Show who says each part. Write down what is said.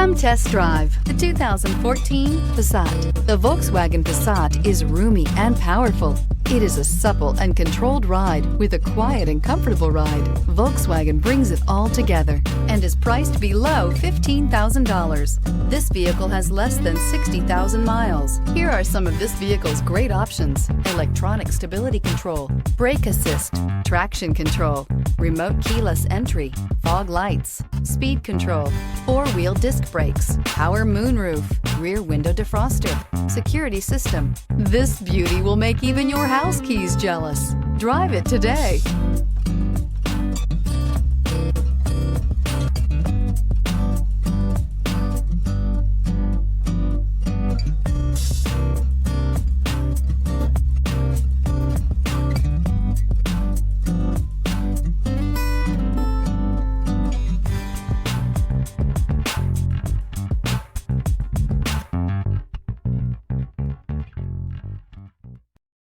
Speaker 1: Come test drive the 2014 Passat. The Volkswagen Passat is roomy and powerful. It is a supple and controlled ride with a quiet and comfortable ride. Volkswagen brings it all together and is priced below $15,000. This vehicle has less than 60,000 miles. Here are some of this vehicle's great options: electronic stability control, brake assist, traction control, remote keyless entry, fog lights, speed control, four-wheel disc brakes, power moonroof, rear window defroster, security system. This beauty will make even your house keys jealous. Drive it today.